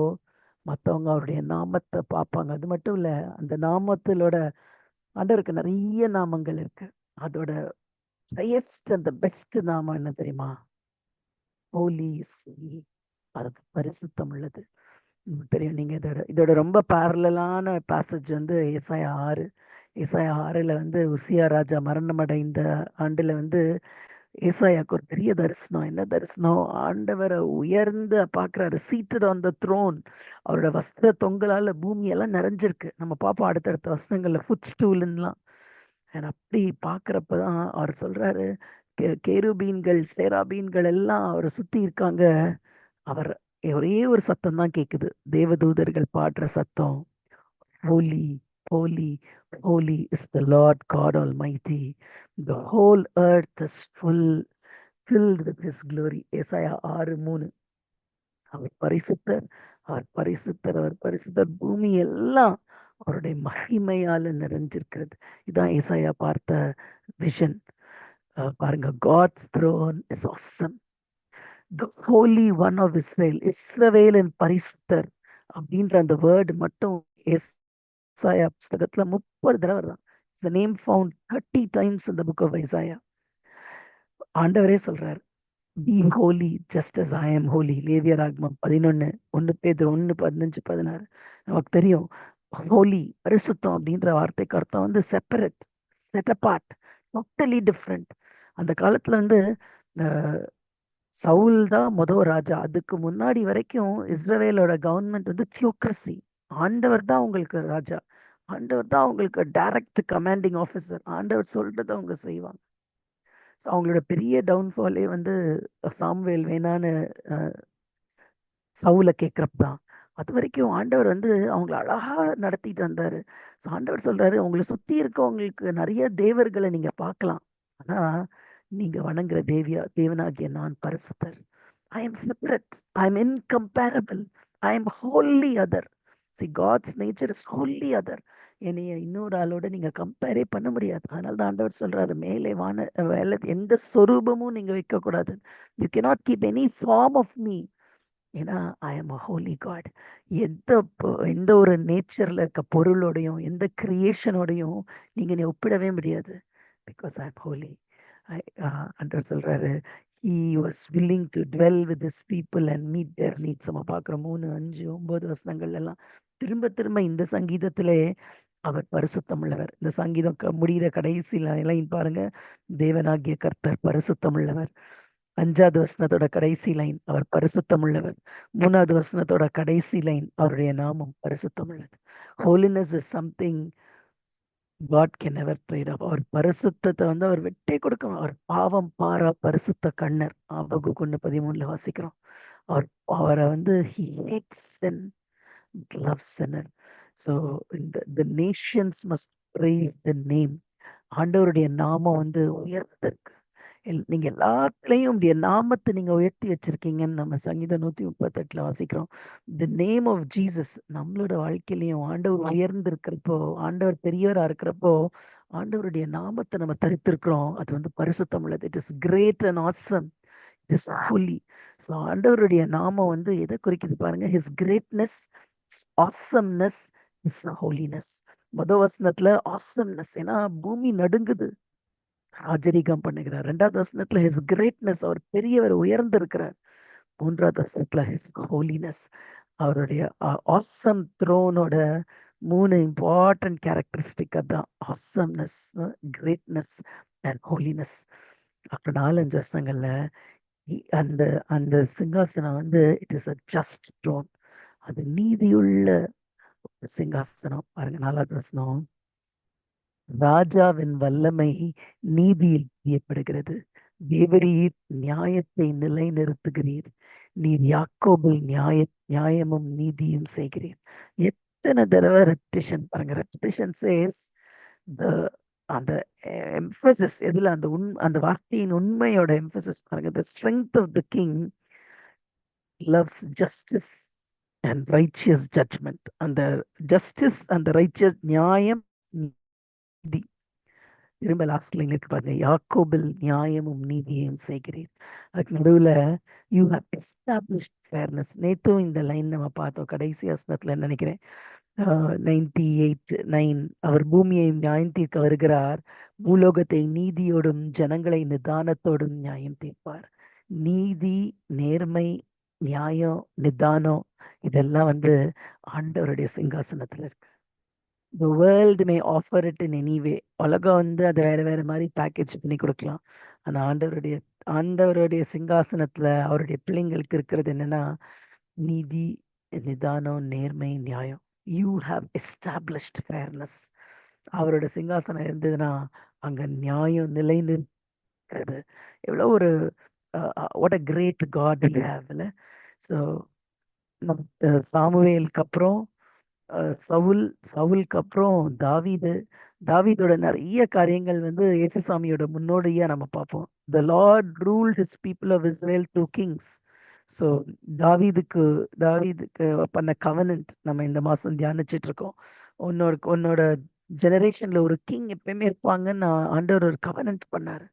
மற்றவங்க அவருடைய நாமத்தை பார்ப்பாங்க. அது மட்டும் இல்ல, அந்த நாமத்திலோட ஆண்டவருக்கு நிறைய நாமங்கள் இருக்கு. அதோட highest and the best நாமம் என்ன தெரியுமா? Holy is He. அது பரிசுத்தம் உள்ளது. தெரியும், நீங்க இதோட ரொம்ப பேரலான பேசேஜ் வந்து ஏசாயா 6. ஏசாயா 6ல வந்து உசியா ராஜா மரணம் அடைந்த ஆண்டுல வந்து ஏசாயாக்கு ஒரு பெரிய தரிசனம். என்ன தரிசனம்? ஆண்டவரை உயர்ந்து பாக்குறாரு, சீட்டட் ஆன் த த்ரோன். அவரோட வஸ்திர தொங்கலால பூமி எல்லாம் நிறைஞ்சிருக்கு. நம்ம பார்ப்போம் அடுத்தடுத்த வசனங்கள்ல ஃபுட் ஸ்டூல்ன்னுலாம். அப்படி பாக்குறப்பதான் அவர் சொல்றாரு, கேருபீன்கள் சேராபீன்கள் எல்லாம் அவரை சுத்தி இருக்காங்க. அவர் ஒரே ஒரு சத்தம் தான் கேக்குது, தேவதூதர்கள் பாடுற சத்தம். Holy holy holy is the Lord God almighty, the whole earth is filled with his glory. ஏசாயா 6:3. அவர் பரிசுத்தர், அவர் பரிசுத்தர், அவர் பரிசுத்தர். பூமி எல்லாம் அவருடைய மகிமையால நிறைஞ்சிருக்கிறது. இதான் ஏசாயா பார்த்த விஷன். பாருங்க, God's throne is awesome. The Holy One of Israel, இஸ்ரவேலின் பரிசுத்தர் அப்படின்ற அந்த வேர்டு மட்டும் ஏசாயா புஸ்தகத்துல 30 தடவை தான். It's a name found 30 times in the book of Isaiah. ஆண்டவரே சொல்றார், be holy just as I am holy. லேவியராகமம் 11, 1 பேதுரு 1, 15, 16. நமக்கு தெரியும், ஹோலி பரிசுத்தம் அப்படின்ற வார்த்தைக்கு அர்த்தம் வந்து separate, set apart, totally different. அந்த காலத்துல வந்து சவுல் தான் முதல் ராஜா. அதுக்கு முன்னாடி வரைக்கும் இஸ்ரவேலோட கவர்மெண்ட் வந்து தியோக்ரசி. ஆண்டவர் தான் உங்களுக்கு ராஜா, ஆண்டவர் தான் உங்களுக்கு டைரக்ட் கமாண்டிங் ஆஃபீஸர். ஆண்டவர் சொல்றதை அவங்க செய்வாங்க. அவங்களோட பெரிய டவுன்ஃபாலே வந்து சாமுவேல் வேணான்னு சவுல கேட்கறப்பதான். அது வரைக்கும் ஆண்டவர் வந்து அவங்களை அழகா நடத்திட்டு வந்தாரு. ஆண்டவர் சொல்றாரு, உங்களை சுத்தி இருக்கவங்களுக்கு நிறைய தேவர்களை நீங்க பார்க்கலாம், ஆனா நீங்க வணங்குற தேவனாகிய நான் பரிசுத்தர். I am separate, I am incomparable, I am wholly other. See, God's nature is wholly other. என்னைய இன்னொரு ஆளோட நீங்க கம்பேரே பண்ண முடியாது. அதனாலதான் ஆண்டவர் சொல்றாரு, மேலே வேலை எந்த சொரூபமும் நீங்க வைக்க கூடாது. You cannot keep any form of me. ஏன்னா I am a holy God. எந்த ஒரு நேச்சர்ல இருக்க பொருளோடையும் எந்த கிரியேஷனோடையும் நீங்க என்னை ஒப்பிடவே முடியாது. Because I am Holi. ஆண்டவர் சொல்றாரு, he was willing to dwell with his people and meet their needs. நம்ம பார்க்குறோம் 3, 5, 9 வசனங்கள் எல்லாம் திரும்ப திரும்ப இந்த சங்கீதத்திலே அவர் பரிசுத்தம் உள்ளவர். இந்த சங்கீதம் முடிகிற கடைசி லைன் பாருங்க, தேவனாகிய கர்த்தர் பரிசுத்தம் உள்ளவர். 5வது வசனத்தோட கடைசி லைன், அவர் பரிசுத்தம் உள்ளவர். 3வது வசனத்தோட கடைசி லைன், அவருடைய நாமம் பரிசுத்தம் உள்ளது. Holiness is something God can never trade up. அவர் பரிசுத்தத்தை வந்து அவர் விட்டே கொடுக்கணும். அவர் பாவம் பாரா பரிசுத்த கண்ணர். ஆபகுக்கு 1:13 வாசிக்கிறோம். அவரை வந்து he hates sin, loves sinner. So the nations must praise the name. ஆண்டவருடைய நாமம் வந்து உயர்ந்திருக்கு. நீங்க எல்லாத்துலயும் உடைய நாமத்தை நீங்க உயர்த்தி வச்சிருக்கீங்கன்னு நம்ம சங்கீதம் 138 வாசிக்கிறோம். தி நேம் ஆஃப் ஜீசஸ் நம்மளோட வாழ்க்கையிலையும் ஆண்டவர் உயர்ந்து இருக்கிறப்போ, ஆண்டவர் பெரியவரா இருக்கிறப்போ, ஆண்டவருடைய நாமத்தை நம்ம தரித்திருக்கிறோம். அது வந்து பரிசுத்தம் உள்ளது. It is great and awesome, it is holy. So ஆண்டவருடைய நாமம் வந்து எதை குறிக்குது பாருங்க, his greatness, awesomeness, his holiness. முதல் வசனத்துல ஆசம்னஸ், ஏன்னா பூமி நடுங்குது, ராஜரீகம் பண்ணுகிறார். 2வது வசனத்துல ஹிஸ் கிரேட்னஸ், அவர் பெரியவர் உயர்ந்து இருக்கிறார். 3வது வசனத்துல ஹிஸ் ஹோலினஸ், அவருடைய ஆசம் த்ரோனோட 3 இம்பார்ட்டன்ட் கேரக்டரிஸ்டிக் அதான், ஆசம்னஸ், கிரேட்னஸ் அண்ட் ஹோலினஸ். அப்புறம் 4-5 வருஷங்கள்ல அந்த அந்த சிங்காசனம் வந்து it is a just throne, அது நீதியுள்ள சிங்காசனம். பாருங்க 4வது வசனம், ராஜாவின் வல்லமை நீதியில் பிரியப்படுகிறது, தேவரீர் நியாயத்தை நிலைநிறுத்துகிறீர், நீர் யாக்கோபில் நியாயமும் நீதியும் செய்கிறீர். எத்தனை தடவை ரெப்டிஷன் பாருங்க, ரெப்டிஷன் சேஸ் அந்த எம்பசிஸ் எதுல, அந்த வார்த்தையின் உண்மையோட எம்பசிஸ் பாருங்க. the strength of the king loves justice and righteous judgment. அந்த justice and the righteous, நியாயம் நீதி. திரும்ப லாஸ்ட் லைன் இருக்கு பாருங்க, யாக்கோபில் நியாயமும் நீதியையும் செய்கிறேன். அதுக்கு நடுவுல யூ ஹேவ் எஸ்டாப்ளிஷ்ட் ஃபேர்னஸ். நேத்தும் இந்த லைன் நம்ம பார்த்தோம் கடைசி வசனத்துல நினைக்கிறேன், 98:9. அவர் பூமியை நியாயம் தீர்க்க வருகிறார், பூலோகத்தை நீதியோடும் ஜனங்களை நிதானத்தோடும் நியாயம் தீர்ப்பார். நீதி, நேர்மை, நியாயம், நிதானம் இதெல்லாம் வந்து ஆண்டவருடைய சிங்காசனத்துல இருக்கு. The world may offer it in any way. உலகம் வந்து அதை வேற வேற மாதிரி பேக்கேஜ் பண்ணி கொடுக்கலாம். ஆனா ஆண்டவருடைய சிங்காசனத்துல அவருடைய பிள்ளைங்களுக்கு இருக்கிறது என்னன்னா நீதி, நிதானம், நேர்மை, நியாயம். You have established fairness. அவரோட சிங்காசனம் இருந்ததுன்னா அங்க நியாயம் நிலை நிற்கிறது. எவ்வளோ ஒரு what a great God we have இல்ல. ஸோ சாமுவேலுக்கு அப்புறம் சவுலுக்கு அப்புறம் தாவீதோட நிறைய காரியங்கள் வந்து இயேசுசாமியோட முன்னோடியா நம்ம பார்ப்போம். The Lord ruled his people of Israel through kings. So தாவீதுக்கு பண்ண கவனன்ட் நம்ம இந்த மாசம் தியானிச்சிட்டு இருக்கோம். உன்னோட ஜெனரேஷன்ல ஒரு கிங் எப்பயுமே இருப்பாங்கன்னு ஆண்டவர் ஒரு கவனன்ட் பண்ணாரு.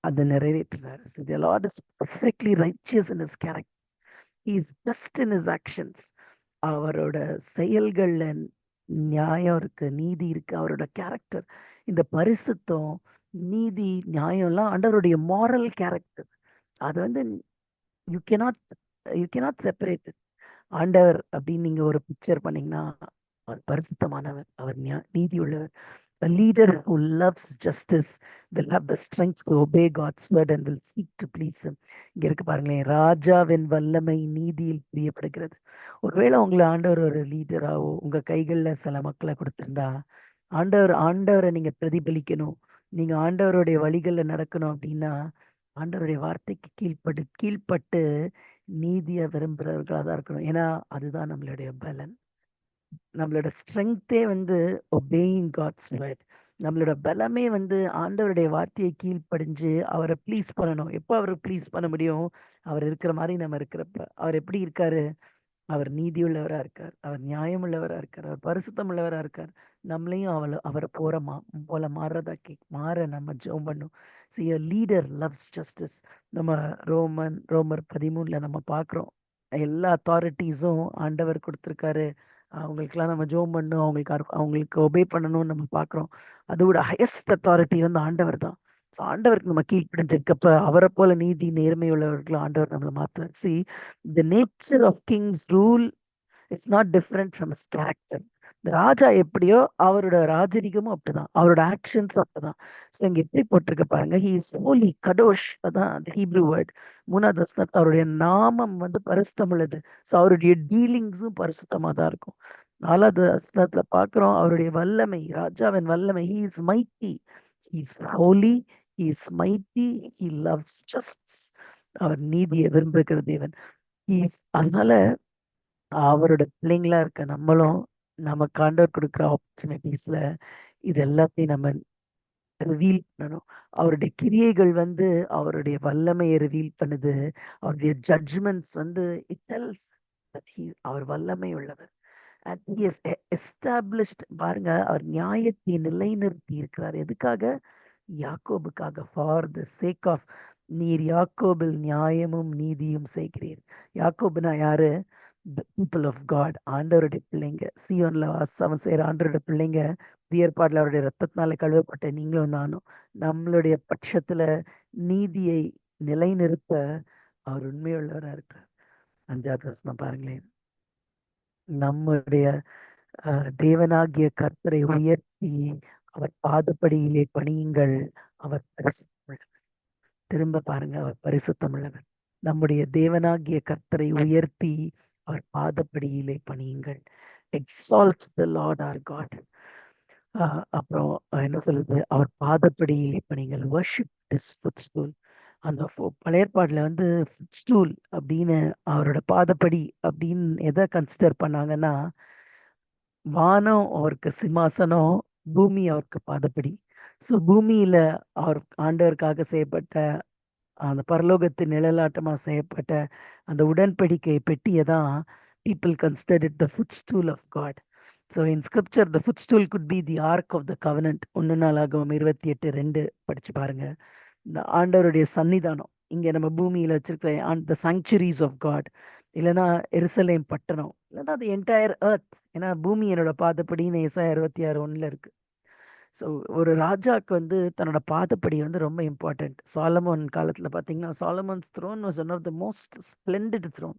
அதை நிறைவேற்றினார். So the Lord is perfectly righteous in his character. He is just in his actions. அவரோட செயல்கள்ல நியாயம் இருக்கு, நீதி இருக்கு. அவரோட கேரக்டர், இந்த பரிசுத்தம், நீதி, நியாயம்லாம் ஆண்டவருடைய மாரல் கேரக்டர். அது வந்து யூ cannot செப்பரேட். ஆண்டவர் அப்படின்னு நீங்க ஒரு பிக்சர் பண்ணீங்கன்னா அவர் பரிசுத்தமானவர், அவர் நீதி உள்ளவர். A leader who loves justice will have the strength to obey God's word and will seek to please him. இங்க இருக்கு பாருங்களேன், ராஜாவின் வல்லமை நீதியில் பிரியப்படுகிறது. ஒருவேளை உங்களை ஆண்டவர் ஒரு லீடராவோ உங்க கைகள்ல சில மக்களை கொடுத்திருந்தா, ஆண்டவரை நீங்க பிரதிபலிக்கணும், நீங்க ஆண்டவருடைய வழிகள்ல நடக்கணும் அப்படின்னா ஆண்டவருடைய வார்த்தைக்கு கீழ்ப்பட்டு நீதியை விரும்புறவர்களா தான் இருக்கணும். ஏன்னா அதுதான் நம்மளுடைய பலன். நம்மளோட ஸ்ட்ரென்த்தே வந்து ஒபேயிங் காட்ஸ் வேர்ட். நம்மளோட பலமே வந்து ஆண்டவருடைய வார்த்தையை கீழ்ப்படிஞ்சு அவரை ப்ளீஸ் பண்ணணும். எப்போ அவரை ப்ளீஸ் பண்ண முடியும்? அவர் இருக்கிற மாதிரி நம்ம இருக்கிறப்ப. அவர் எப்படி இருக்காரு? அவர் நீதி உள்ளவரா இருக்கார், அவர் நியாயம் உள்ளவரா இருக்கார், அவர் பரிசுத்தம் உள்ளவரா இருக்கார். நம்மளையும் அவரை போல மாற நம்ம ஜெபம் பண்ணும். See, a leader loves justice. நம்ம ரோமர் 13 நம்ம பார்க்குறோம். எல்லா அத்தாரிட்டிஸும் ஆண்டவர் கொடுத்துருக்காரு. அவங்களுக்கெல்லாம் நம்ம ஜெபம் பண்ணணும், அவங்களுக்கு ஒபே பண்ணணும்னு நம்ம பார்க்குறோம். அதோட ஹையஸ்ட் அத்தாரிட்டி வந்து ஆண்டவர் தான். ஸோ ஆண்டவருக்கு நம்ம கீழ்ப்படிஞ்சிருக்கப்ப அவரை போல நீதி நேர்மை உள்ளவர்கள் ஆண்டவர் நம்மளை மாற்றுவார். See, the nature of king's rule is not different from his character. இந்த ராஜா எப்படியோ அவரோட ராஜரிகமும் அப்படிதான், அவரோட ஆக்ஷன்ஸும் அப்படிதான். ஸோ இங்க எப்படி போட்டிருக்க பாருங்க, he is holy, kadosh. அதான் அந்த ஹீப்ரூ வேர்ட். 3வது வசனத்துல அவருடைய நாமம் வந்து பரிசுத்தம் உள்ளது. ஸோ அவருடைய டீலிங்ஸும் பரிசுத்தமா தான் இருக்கும். 4வது வசனத்துல பார்க்கிறோம் அவருடைய வல்லமை, ராஜாவின் வல்லமை. he is mighty, he is holy, he is mighty, he loves justice. அவர் நீதியை விரும்புகிற தேவன். அதனால அவரோட பிள்ளைங்களா இருக்க நம்மளும் நமக்கு ஆண்டவர் கொடுக்குற ஆப்பர்ச்சுனிட்டிஸ்ல இது எல்லாத்தையும் நம்ம ரிவீல் பண்ணணும். அவருடைய கிரியைகள் வந்து அவருடைய வல்லமையை ரிவீல் பண்ணுது. அவருடைய ஜட்ஜ்மெண்ட்ஸ் வந்து இட் டெல்ஸ் தட் அவர் வல்லமை உள்ளவர். And he has established, பாருங்க, அவர் நியாயத்தை நிலைநிறுத்தி இருக்கிறார். எதுக்காக? யாக்கோபுக்காக. ஃபார் த சேக் ஆஃப், நீர் யாக்கோபில் நியாயமும் நீதியும் செய்கிறீர். யாக்கோபுனா யாரு? The people of God, ஆண்டவருடைய பிள்ளைங்க, சியோன்ல வாசம் செய்யற ஆண்டவருடைய பிள்ளைங்க, ஏற்பாடுல அவருடைய ரத்தத்தினால கழுவப்பட்ட நீங்களும் நானும். நம்மளுடைய பட்சத்துல நீதியை நிலைநிறுத்த அவர் உண்மையுள்ளவரா இருக்கார். 5வது வசனம் பாருங்களேன், நம்முடைய தேவனாகிய கர்த்தரை உயர்த்தி அவர் பாதப்படியிலே பணியுங்கள், அவர் பரிசுத்தம். திரும்ப பாருங்க, அவர் பரிசுத்தம் உள்ளவர். நம்முடைய தேவனாகிய கர்த்தரை உயர்த்தி அவர் பாதப்படியிலே பணியுங்கள். Exalt the Lord our God. அப்புறம் என்ன சொல்லுது? அவர் பாதப்படியிலே பணியுங்கள். Worship his footstool. அந்த பழைய ஏற்பாடுல வந்து ஃபுட்ஸ்டூல் அப்படின்னு அவரோட பாதப்படி அப்படின்னு எதை கன்சிடர் பண்ணாங்கன்னா, வானம் அவருக்கு சிம்மாசனம், பூமி அவருக்கு பாதப்படி. ஸோ பூமியில அவர் ஆண்டவருக்காக செய்யப்பட்ட அந்த பரலோகத்தின் நிழலாட்டமா செய்யப்பட்ட அந்த உடன்படிக்கை பெட்டியை தான் people considered it the footstool of God. So in scripture the footstool could be the ark of the covenant. 1 நாளாகமம் 28:2 படிச்சு பாருங்க. இந்த ஆண்டவருடைய சன்னிதானம் இங்க நம்ம பூமியில வச்சிருக்கிற the sanctuaries of God, இல்லைன்னா எருசலேம் பட்டணம், இல்லைன்னா the entire earth. ஏன்னா பூமி என்னோட பாதப்படின்னு ஏசாயா 66:1 இருக்கு. ஸோ ஒரு ராஜாக்கு வந்து தன்னோட பாதப்படி வந்து ரொம்ப இம்பார்ட்டன்ட். சாலமோன் காலத்துல பாத்தீங்கன்னா, Solomon's throne was one of the most splendid throne.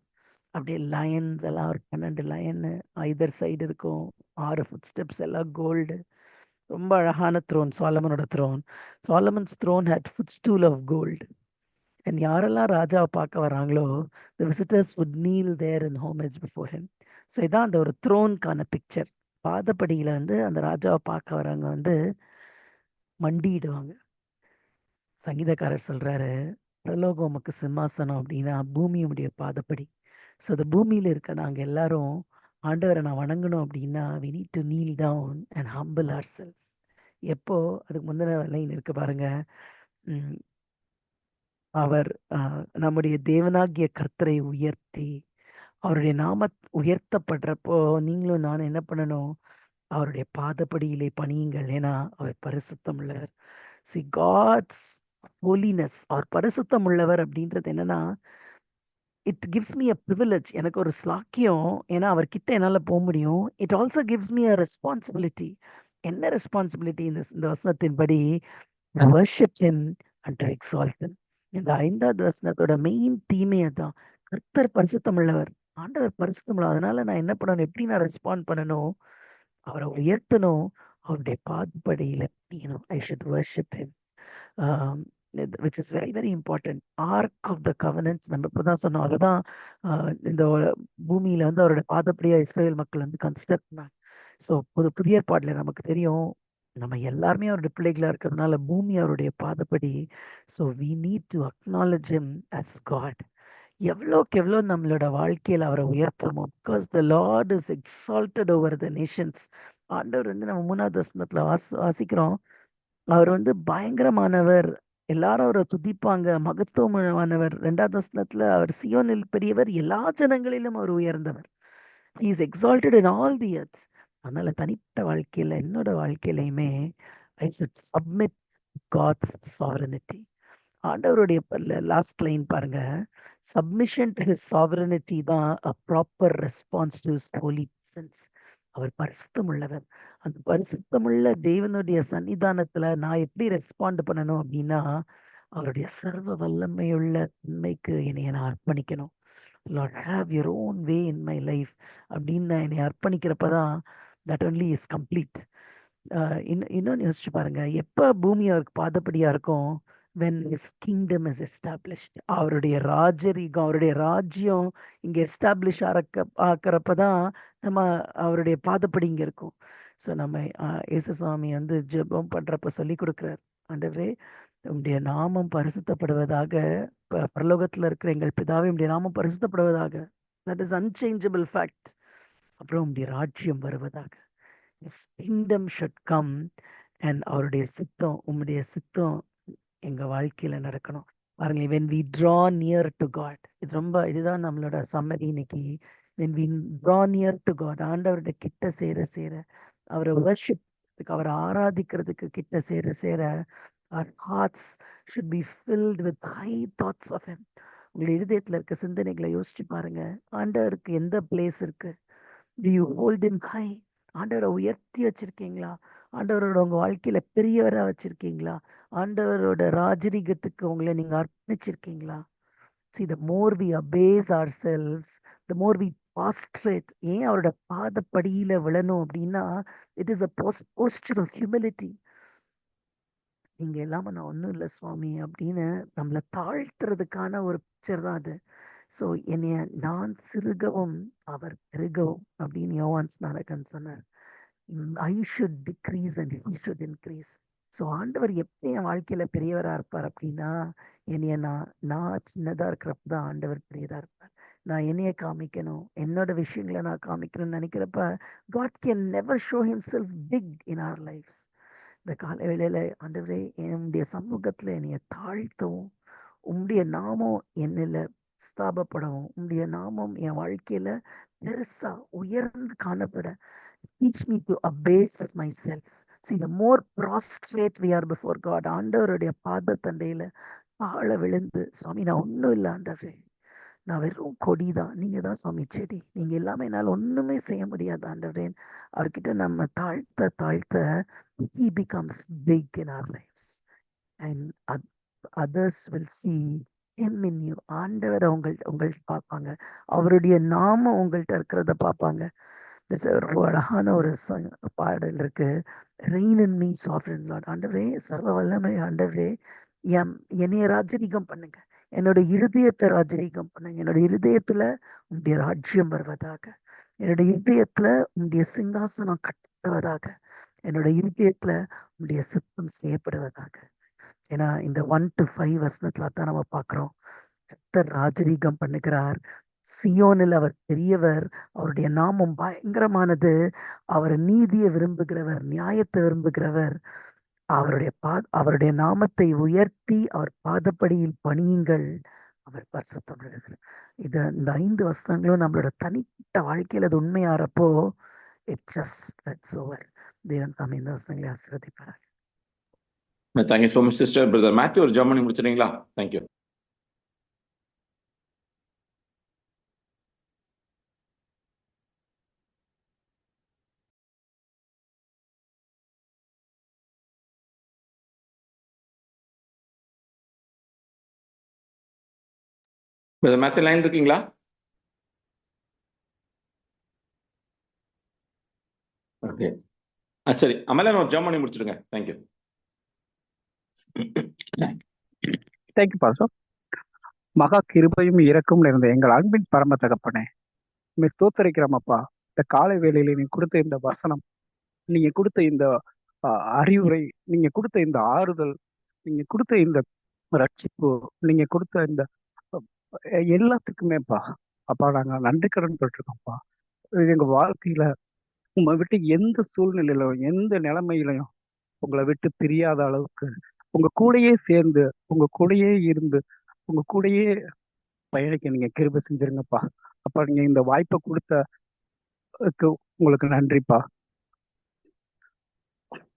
அப்படியே லயன்ஸ் எல்லாம் ஒரு 12 லயன் ஐதர் சைடு இருக்கும். 6 ஃபுட் ஸ்டெப்ஸ் எல்லாம் கோல்டு. ரொம்ப அழகான த்ரோன் சாலமனோட throne. Solomon's throne had footstool of gold. And யாரெல்லாம் ராஜாவை பார்க்க வராங்களோ, the visitors would kneel there in homage before him. So இதான் அந்த ஒரு த்ரோனுக்கான பிக்சர். பாதப்படியில வந்து அந்த ராஜாவை பார்க்க வரவங்க வந்து மண்டியிடுவாங்க. சங்கீதக்காரர் சொல்றாரு, பரலோகம் உமக்கு சிம்மாசனம் அப்படின்னா பூமியுடைய பாதப்படி. ஸோ அந்த பூமியில இருக்க நாங்க எல்லாரும் ஆண்டவரை நான் வணங்கணும் அப்படின்னா we need to kneel down and humble ourselves. எப்போ அதுக்கு முந்தின லைன் இருக்கு பாருங்க. உம், அவர் நம்முடைய தேவனாகிய கர்த்தரை உயர்த்தி அவருடைய நாம உயர்த்தப்படுறப்போ நீங்களும் நானும் என்ன பண்ணணும்? அவருடைய பாதப்படியிலே பணியுங்கள். ஏன்னா அவர் பரிசுத்தம் உள்ளவர். சி காட்ஸ் ஹோலினஸ், அவர் பரிசுத்தம் உள்ளவர் அப்படின்றது என்னன்னா, it gives me a privilege. எனக்கு ஒரு ஸ்லாக்கியம். ஏன்னா அவர்கிட்ட என்னால போக முடியும். It also gives me a responsibility. என்ன ரெஸ்பான்சிபிலிட்டி? இந்த வசனத்தின்படி worship him and to exalt him. இந்த 5வது வசனத்தோட மெயின் தீமே அதான். கர்த்தர் பரிசுத்தம் உள்ளவர், ஆண்டவர் பரிசுத்தம் உள்ளவர். அதனால நான் என்ன பண்ணணும்? எப்படி நான் ரெஸ்பாண்ட் பண்ணணும்? அவரை உயர்த்தணும், அவருடைய பாதப்படியில பணியணும். I should worship him. which is very very important. Ark of the covenants நம்ம இப்பதான் சொன்னோம். அதுதான் இந்த பூமியில வந்து அவருடைய பாதப்படியா இஸ்ரேல் மக்கள் வந்து கன்சிடர் பண்ணாங்க. ஸோ புதிய ஏற்பாடுல நமக்கு தெரியும், நம்ம எல்லாருமே அவருடைய பிள்ளைகளா இருக்கிறதுனால பூமி அவருடைய பாதப்படி. So we need to acknowledge him as God. எவ்வளோக்கு எவ்வளோ நம்மளோட வாழ்க்கையில அவரை உயர்த்துறோமோ, because the Lord is exalted over the nations. ஆண்டவர் வந்து நம்ம 3வது வசனத்துல வாசிக்கிறோம், அவர் வந்து பயங்கரமானவர், எல்லாரும் அவரை துதிப்பாங்க, மகத்துவமானவர். 2வது வசனத்துல அவர் சியோனில் பெரியவர், எல்லா ஜனங்களிலும் அவர் உயர்ந்தவர். he is exalted in all the earth. அதனால தனிப்பட்ட வாழ்க்கையில என்னோட வாழ்க்கையிலையுமே I should submit God's sovereignty. ஆண்டவருடைய லாஸ்ட் லைன் பாருங்க, சப்மிஷன் டு ஹிஸ் சாவரனிட்டி தான் a proper response to his holy presence. அவர் பரிசுத்தம் உள்ளவர். அந்த பரிசுத்தமுள்ள தேவனுடைய சன்னிதானத்துல நான் எப்படி ரெஸ்பாண்ட் பண்ணணும் அப்படின்னா, அவருடைய சர்வ வல்லமையுள்ள தன்மைக்கு என்னைய நான் அர்ப்பணிக்கணும். Lord have your own way in my life அப்படின்னு நான் என்னை அர்ப்பணிக்கிறப்பதான் தட் ஒன்லி இஸ் கம்ப்ளீட். இன்னொன்னு யோசிச்சு பாருங்க, எப்ப பூமி அவருக்கு பாதப்படியா இருக்கும்? when his kingdom is established. அவருடைய ராஜரீகம், அவருடைய ராஜ்யம் இங்க எஸ்டாப்ளிஷ் ஆக்கிறப்பதான் நம்ம அவருடைய பாதப்படி இங்க இருக்கும். ஸோ நம்ம இயேசுசாமி வந்து ஜெபம் பண்றப்ப சொல்லி கொடுக்கிறார், ஆண்டவரே உம்முடைய நாமம் பரிசுத்தப்படுவதாக, பரலோகத்துல இருக்கிற எங்கள் பிதாவே உம்முடைய நாமம் பரிசுத்தப்படுவதாக. That is unchangeable fact. அப்புறம் உம்முடைய ராஜ்யம் வருவதாக. his kingdom should come. and அவருடைய சித்தம், உம்முடைய சித்தம் எங்க வாழ்க்கையில நடக்கணும். பாருங்க, when we draw near to God, இதுதான் நம்மளோட சம்மரி இன்னைக்கு. when we draw near to God, ஆண்டவருடைய கிட்ட சேர அவரை worship, அவரை ஆராதிக்கிறதுக்கு கிட்ட சேர our hearts should be filled with high thoughts of him. உங்க இருதயத்துல இருக்க சிந்தனைகளை யோசிச்சு பாருங்க. ஆண்டவருக்கு எந்த பிளேஸ் இருக்கு? do you hold him high? ஆண்டவரை உயர்த்தி வச்சிருக்கீங்களா? ஆண்டவரோட உங்க வாழ்க்கையில பெரியவரா வச்சிருக்கீங்களா? ஆண்டவரோட ராஜரீகத்துக்கு உங்களை நீங்க அர்ப்பணிச்சிருக்கீங்களா? See, the more we abase ourselves, the more we prostrate. ஏன் அவரோட பாதப்படியில விழணும் அப்படின்னா, it is a posture of humility. நீங்க இல்லாம நான் ஒன்றும் இல்லை சுவாமி அப்படின்னு நம்மளை தாழ்த்துறதுக்கான ஒரு பிக்சர் தான் அது. ஸோ என்னைய நான் சிறுகவும் அவர் பெருகவும் அப்படின்னு யோவான் ஸ்நானகன் சொன்னார். I should decrease and he should increase. So ஆண்டவர் எப்படி என் வாழ்க்கையில பெரியவரா இருப்பார் அப்படின்னா, என்னைய நான் சின்னதா இருக்கிறப்ப தான் ஆண்டவர் பெரியதா இருப்பார். நான் என்னைய காமிக்கணும், என்னோட விஷயங்களை நான் காமிக்கணும்னு நினைக்கிறப்ப God can never show himself big in our lives. இந்த கால வேளையில ஆண்டவரே என்னுடைய சமூகத்துல என்னைய தாழ்த்தவும், உம்முடைய நாமம் என்னில ஸ்தாபப்படவும், உம்முடைய நாமம் என் வாழ்க்கையில பெருசா உயர்ந்து காணப்பட teach me to abase myself. See, the more prostrate we are before God, ஆண்டவருடைய பாத தண்டையில தாழ விழுந்து, சுவாமி நான் ஒன்றும் இல்லை ஆண்டவரே, நான் வெறும் கொடி தான், நீங்க தான் சுவாமி செடி, நீங்க எல்லாமே என்னால் ஒண்ணுமே செய்ய முடியாது ஆண்டவரே. அவர்கிட்ட நம்ம தாழ்த்த தாழ்த்த he becomes big in our lives and others will see him in you. ஆண்டவர் உங்கள்கிட்ட பார்ப்பாங்க, அவருடைய நாமம் உங்கள்கிட்ட இருக்கிறத பார்ப்பாங்க. ரொம்ப அழகான ஒரு பாடல் இருக்கு, rain in me saffron Lord. ஆண்டவரே, சர்வ வல்லமை ஆண்டவரே, என்னைய ராஜரீகம் பண்ணுங்க, என்னோட இருதயத்தை ராஜரீகம் பண்ணுங்க, என்னோட இருதயத்துல உங்களுடைய ராஜ்யம் வருவதாக, என்னோட இருதயத்துல உங்களுடைய சிங்காசனம் கட்டுவதாக, என்னோட இருதயத்துல உங்களுடைய சித்தம் செய்யப்படுவதாக. ஏன்னா இந்த 1 to 5 வசனத்துல தான் நம்ம பார்க்கிறோம், கர்த்தர் ராஜரீகம் பண்ணுகிறார், சியோனில் அவர் பெரியவர், அவருடைய நாமம் பயங்கரமானது, அவர் நீதியை விரும்புகிறவர், நியாயத்தை விரும்புகிறவர். அவருடைய நாமத்தை உயர்த்தி அவர் பாதப்படியில் பணியுங்கள், அவர் பரிசுத்தம் உள்ளவர். இந்த 5 வசனங்களும் நம்மளோட தனிப்பட்ட வாழ்க்கையில அது உண்மையாறப்போ it just spreads over. தேவன் தாமே இந்த வசனங்களை ஆசீர்வதிப்பார். Thank you so much sister. Brother Matthew ஒரு ஜெர்மனி முடிச்சிடுறீங்களா? தேங்க்யூ. பிரதர் மேத்யூ லைன் இருக்கீங்களா? ஓகே, சரி, அமலன் ஒரு ஜெர்மனி முடிச்சிடுங்க. தேங்க்யூ. Thank you pastor. மகா கிருபையும் இரக்கம் இருந்த எங்கள் அன்பின் பரம தகப்பனே, உண்மை ஸ்தோத்தரிக்கிறோம் அப்பா. இந்த காலை வேளையில நீங்க கொடுத்த இந்த வசனம், நீங்க கொடுத்த இந்த அறிவுரை, நீங்க கொடுத்த இந்த ஆறுதல், நீங்க கொடுத்த இந்த ரட்சிப்பு, நீங்க கொடுத்த இந்த எல்லாத்துக்குமேப்பா அப்பா நாங்க நன்றி கடன் பட்டிருக்கோம்ப்பா. எங்க வாழ்க்கையில உங்களை விட்டு எந்த சூழ்நிலையிலும் எந்த நிலைமையிலையும் உங்களை விட்டு பிரியாத அளவுக்கு உங்க கூடயே சேர்ந்து, உங்க கூடயே இருந்து, உங்க கூடயே பயணிக்க நீங்க கிருபை செஞ்சிருங்கப்பா. அப்பா நீங்க இந்த வாய்ப்பை கொடுத்த உங்களுக்கு நன்றிப்பா.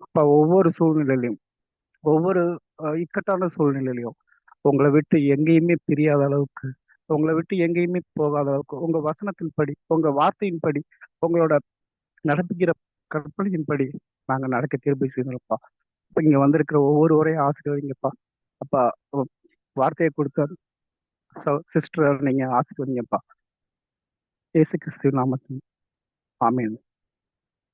அப்பா ஒவ்வொரு சூழ்நிலையிலையும், ஒவ்வொரு இக்கட்டான சூழ்நிலையிலையும் உங்களை விட்டு எங்கேயுமே பிரியாத அளவுக்கு, உங்களை விட்டு எங்கேயுமே போகாத அளவுக்கு, உங்க வசனத்தின்படி, உங்க வார்த்தையின்படி, உங்களோட நடத்துகிற கற்பனையின்படி நாங்க நடக்க கிருபை செய்யணும்ப்பா. இப்ப இங்க வந்திருக்கிற ஒவ்வொருவரையும் ஆசீர்வதிங்கப்பா. அப்பா வார்த்தையை கொடுத்த சிஸ்டர் நீங்க ஆசீர்வதிங்கப்பா. இயேசு கிறிஸ்து நாமத்தில் ஆமென்.